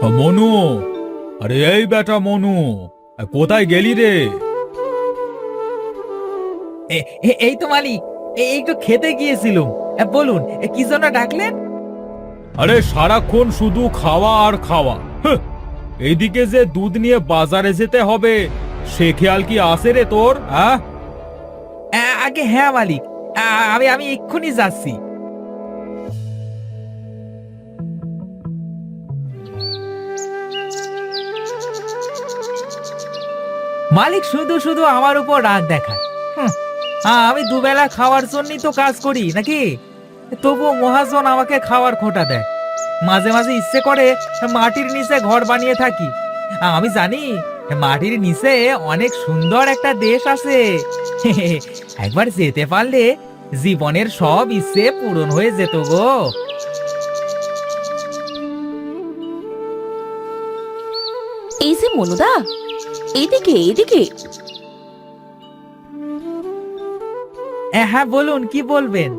মনু, আরে এই বেটা মনু, কোথায় গেলি রে? এই তো মালিক, একটু খেতে গিয়েছিলুম। বলুন, কি জন্য ডাকলেন? আরে সারাক্ষণ শুধু খাওয়া আর খাওয়া। এইদিকে যে দুধ নিয়ে বাজারে যেতে হবে, সে খেয়াল কি আসে রে তোর? আগে হ্যাঁ মালিক, আমি আমি এক্ষুনি যাচ্ছি। মালিক শুধু শুধু আমার উপর রাগ দেখায়। আমি দুবেলা খাওয়ার জন্যই তো কাজ করি নাকি? তবুও মহাজন আমাকে খাওয়ার খোঁটা দেয়। মাঝে মাঝে ইচ্ছে করে মাটির নিচে ঘর বানিয়ে থাকি। আমি জানি মাটির নিচে অনেক সুন্দর একটা দেশ আছে। একবার যেতে পারলে জীবনের সব ইচ্ছে পূরণ হয়ে যেত গো। এই যে মনুদা, এদিকে এদিকে। হ্যাঁ বলুন, কি বলবেন?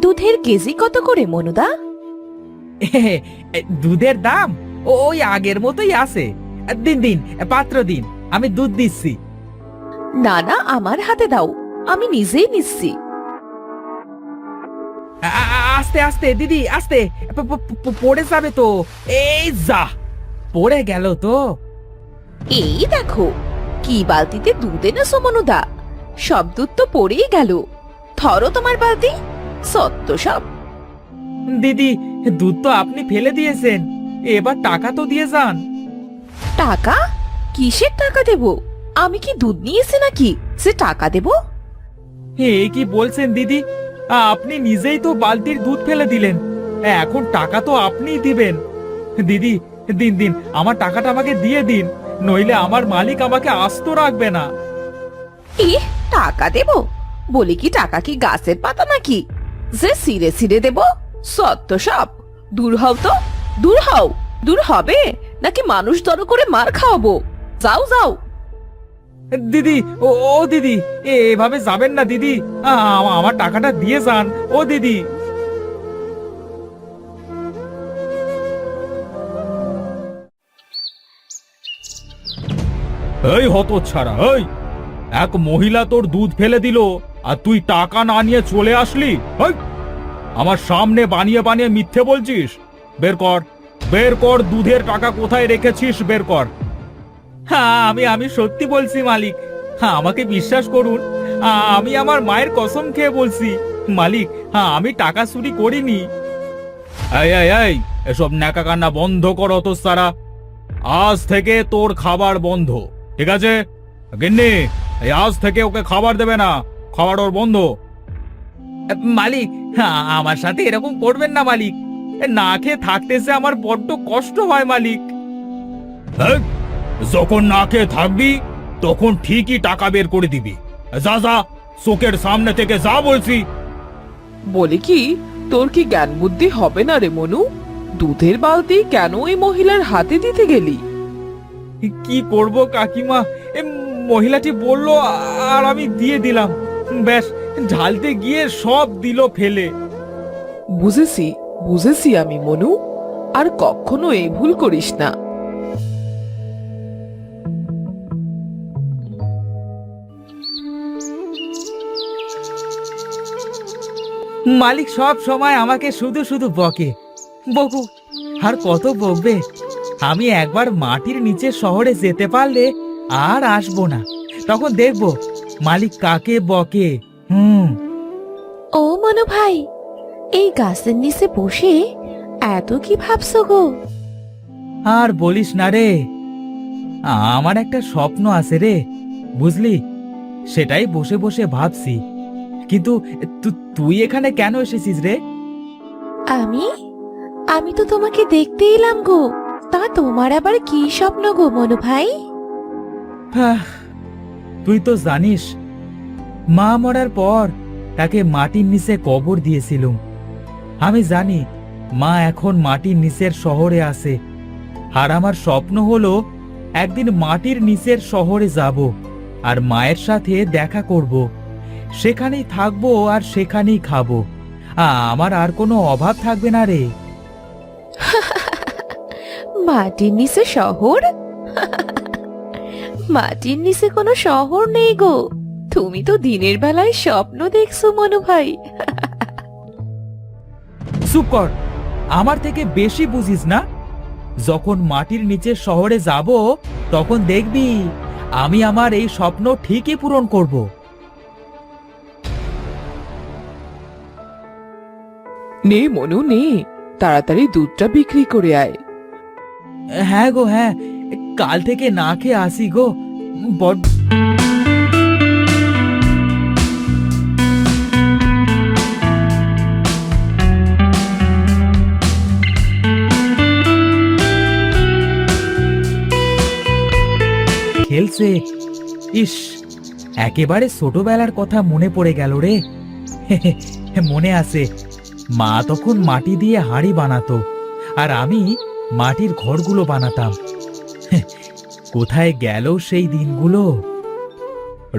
দুধের কেজি কত করে মনুদা? দুধের দাম ওই আগের মতোই আছে। দিন দিন, পাত্র দিন, আমি দুধ দিচ্ছি। না না, আমার হাতে দাও, আমি নিজেই নিচ্ছি। আস্তে আস্তে দিদি, আস্তে, পড়ে যাবে তো। এই যা, পড়ে গেল তো। এই দেখো, কি বালতিতে দুধ এনেছো মনুদা? সব দুধ তো পড়েই গেল। ধরো তোমার বালতি, সত্য সব। দিদি, দুধ তো আপনি ফেলে দিয়েছেন, এবার টাকা তো দিয়ে যান। টাকা? কিসের টাকা দেব? আমি কি দুধ নিয়েছি নাকি যে টাকা দেব? এ কি বলছেন দিদি? আপনি নিজেই তো বালতির দুধ ফেলে দিলেন, এখন টাকা তো আপনিই দিবেন। দিদি, দিন দিন, আমার টাকাটা আমাকে দিয়ে দিন, নইলে আমার মালিক আমাকে আস্ত রাখবে না। টাকা দেব? বলি কি, টাকা কি গাছের পাতা নাকি যে সিরে সিরে দেব? সত্য সব। দূর হও তো, দূর হও। দূর হবে নাকি মানুষ জড়ো করে মার খাওয়াবো? যাও যাও। দিদি, ও দিদি, এভাবে যাবেন না দিদি, আমার টাকাটা দিয়ে যান ও দিদি। এই হতচ্ছাড়া, এই এক মহিলা তোর দুধ ফেলে দিল আর তুই টাকা না নিয়ে চলে আসলি? এই, আমার সামনে বানিয়ে বানিয়ে মিথ্যে বলছিস? বের কর, বের কর, দুধের টাকা কোথায় রেখেছিস বের কর। হ্যাঁ, আমি সত্যি বলছি মালিক, আমাকে বিশ্বাস করুন। আমি আমার মায়ের কসম খেয়ে বলছি মালিক, আমি টাকা চুরি করিনি। এই এই এই, এসব ন্যাকা কান্না বন্ধ কর হতচ্ছাড়া। আজ থেকে তোর খাবার বন্ধ, ঠিক আছে? গিন্নি, এই আজ থেকে ওকে খাবার দেবে না, খাবার ওর বন্ধ। মালিক, আমার সাথে এরকম করবেন না মালিক, না খেয়ে থাকতেছে আমার বড্ড কষ্ট হয় মালিক। এই, যখন না খেয়ে থাকবি তখন ঠিকই টাকা বের করে দিবি। যা যা, চোখের সামনে থেকে যা বলছি। বলি কি, তোর কি জ্ঞান বুদ্ধি হবে না রে মনু? দুধের বালতি কেন এই মহিলার হাতে দিতে গেলি? কি করব কাকিমা, এ মহিলাটি বলল আর আমি দিয়ে দিলাম, ব্যাস, ঢালতে গিয়ে সব দিল ফেলে। বুঝেছি বুঝেছি আমি মনু, আর কখনো এই ভুল করিস না। মালিক সব সময় আমাকে শুধু শুধু বকে, বকুক, আর কত বকবে। আমি একবার মাটির নিচে শহরে যেতে পারলে আর আসবো না, তখন দেখবো মালিক কাকে বকে। ও মনু ভাই, এই গাছের নিচে বসে এত কি ভাবছো গো? আর বলিস না রে, আমার একটা স্বপ্ন আছে রে, বুঝলি, সেটাই বসে বসে ভাবছি। কিন্তু তুই এখানে কেন এসেছিস রে? আমি আমি তো তোমাকে দেখতে এলাম গো। তা তোমার আবার কি স্বপ্ন গো মনু ভাই? তুই তো জানিস, মা মরার পর তাকে মাটির নিচে কবর দিয়েছিলুম। আমি জানি মা এখন মাটির নিচের শহরে আছে, আর আমার স্বপ্ন হলো একদিন মাটির নিচের শহরে যাব আর মায়ের সাথে দেখা করব, সেখানেই থাকবো আর সেখানেই খাবো। আমার আর কোনো অভাব থাকবে না রে। মাটির নিচে শহর? মাটির নিচে কোনো শহর নেই গো। তুমি তো দিনের বেলায় স্বপ্ন দেখছো মনু ভাই। চুপ কর, আমার থেকে বেশি বুঝিস না। যখন মাটির নিচে শহরে যাব তখন দেখবি আমি আমার এই স্বপ্ন ঠিকই পূরণ করব। নে মনু নে, তাড়াতাড়ি দুধটা বিক্রি করে আয়। হ্যাঁ গো হ্যাঁ, কাল থেকে না খেয়ে আসি গো। বড খেলছে। ইস, একেবারে ছোটবেলার কথা মনে পড়ে গেল রে। মনে আছে, মা তখন মাটি দিয়ে হাঁড়ি বানাতো আর আমি মাটির ঘরগুলো বানাতাম। কোথায় গেল সেই দিনগুলো?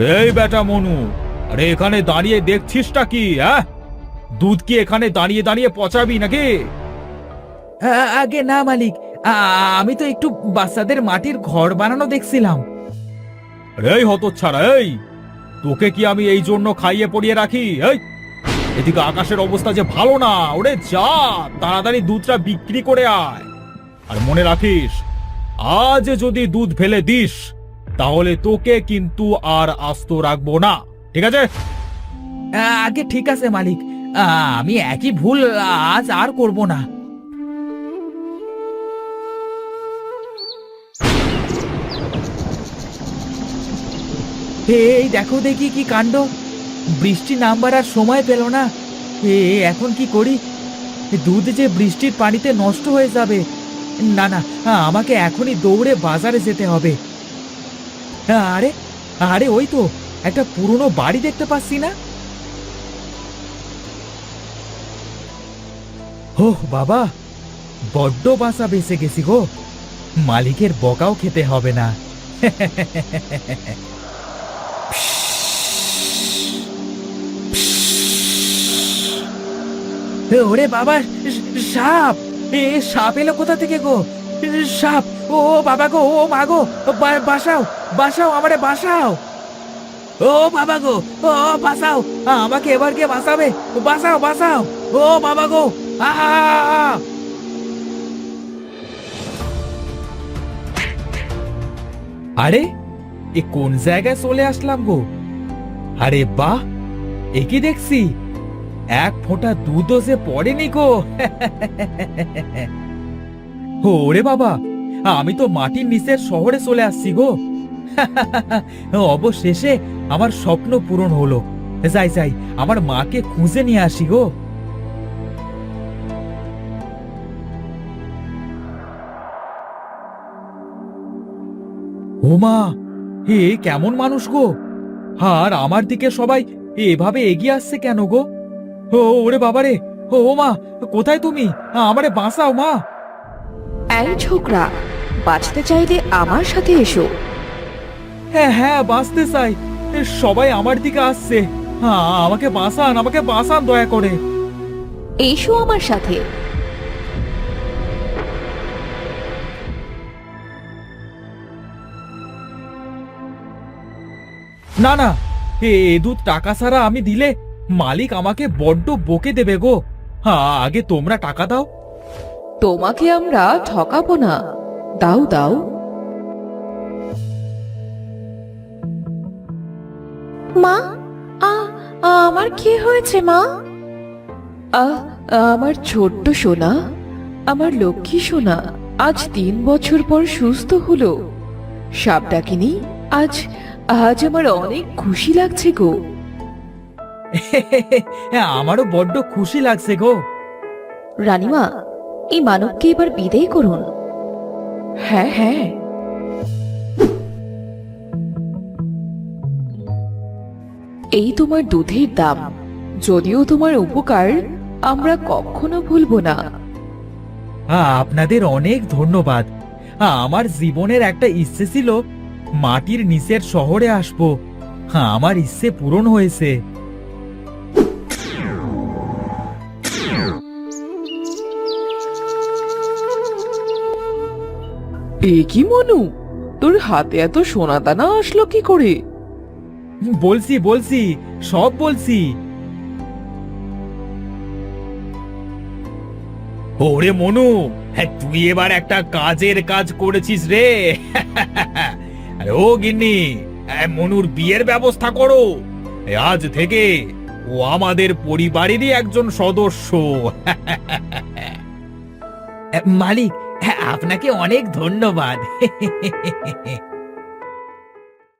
রে বেটা মনু, আরে এখানে দাঁড়িয়ে দেখছিসটা কি? হ্যাঁ, দুধ কি এখানে দাঁড়িয়ে দাঁড়িয়ে পচাবি নাকি? আগে না মালিক, আমি তো একটু বাচ্চাদের মাটির ঘর বানানো দেখছিলাম। রে হতচ্ছাড়া, এই তোকে কি আমি এই জন্য খাইয়ে পড়িয়ে রাখি? এই এদিকে আকাশের অবস্থা যে ভালো না, ওরে যা তাড়াতাড়ি দুধটা বিক্রি করে আয়। আর মনে রাখিস, আজ যদি দুধ ফেলে দিস তাহলে তোকে কিন্তু আর আস্ত রাখবো না, ঠিক আছে? আগে ঠিক আছে মালিক, আমি একই ভুল আজ আর করব না। এই দেখো দেখি কি কাণ্ড, বৃষ্টি নামবার আর সময় পেল না। এখন কি করি? দুধ যে বৃষ্টির পানিতে নষ্ট হয়ে যাবে। না না, আমাকে এখনই দৌড়ে বাজারে যেতে হবে। আরে আরে, ওই তো একটা পুরনো বাড়ি দেখতে পাচ্ছি না? ওহ বাবা, বড্ড বাসা বেঁচে গেছি গো। মালিকের বকাও খেতে হবে না। ওরে বাবা, সাপ! সাপ এলো কোথা থেকে গো? সাপ! ও বাবা গো, ও মা গো, বাঁচাও বাঁচাও, আমারে বাঁচাও! ও বাবা গো, ও বাঁচাও, আমাকে এবার কে বাঁচাবে? বাঁচাও বাঁচাও, ও বাবা গো! আরে, এ কোন জায়গায় চলে আসলাম গো? আরে বাহ, এ কি দেখছি, এক ফোঁটা দুধও যে পড়েনি গো। ওরে বাবা, আমি তো মাটির নিচের শহরে চলে আসছি গো। অবশেষে আমার স্বপ্ন পূরণ হলো। যাই যাই, আমার মাকে খুঁজে নিয়ে আসি গো। ও মা, এ কেমন মানুষ গো? আর আমার দিকে সবাই এভাবে এগিয়ে আসছে কেন গো? ওরে বাবারে, ও মা, কোথায় তুমি? আমারে বাঁচাও মা। এই ছোকরা, বাঁচতে চাইলে আমার সাথে এসো। হ্যাঁ হ্যাঁ, বাঁচতে চাই। সবাই আমার দিকে আসছে। আমাকে বাঁচান, আমাকে বাঁচান দয়া করে। এসো আমার সাথে। না না, এ দুধ টাকা ছাড়া আমি দিলে মালিক আমাকে বড্ড বকে দেবে গো। আগে তোমরা টাকা দাও। তোমাকে আমরা ঠকাবো না, দাও দাও। মা, আমার কি হয়েছে মা? আমার ছোট্ট সোনা, আমার লক্ষ্মী সোনা আজ 3 বছর পর সুস্থ হলো। সাপ ডাকিনি, আজ আজ আমার অনেক খুশি লাগছে গো। আমারও বড্ড খুশি লাগছে গো। রানীমা, এই মানবকে এবার বিদায় করুন। হ্যাঁ হ্যাঁ, এই তোমার দুধের দাম, যদিও তোমার উপকার আমরা কখনো ভুলবো না। আপনাদের অনেক ধন্যবাদ। আমার জীবনের একটা ইচ্ছে ছিল মাটির নিচের শহরে আসবো। আমার ইচ্ছে পূরণ হয়েছে। এ কি মনু, তোর হাতে এত সোনা দানা আসলো কি করে? বলছি বলছি, সব বলছি। ওরে মনু, হ্যাঁ তুই এবার একটা কাজের কাজ করেছিস রে। আরে ও গিন্নি, মনুর বিয়ের ব্যবস্থা করো। আজ থেকে ও আমাদের পরিবারেরই একজন সদস্য। মালিক, আপনাকে অনেক ধন্যবাদ।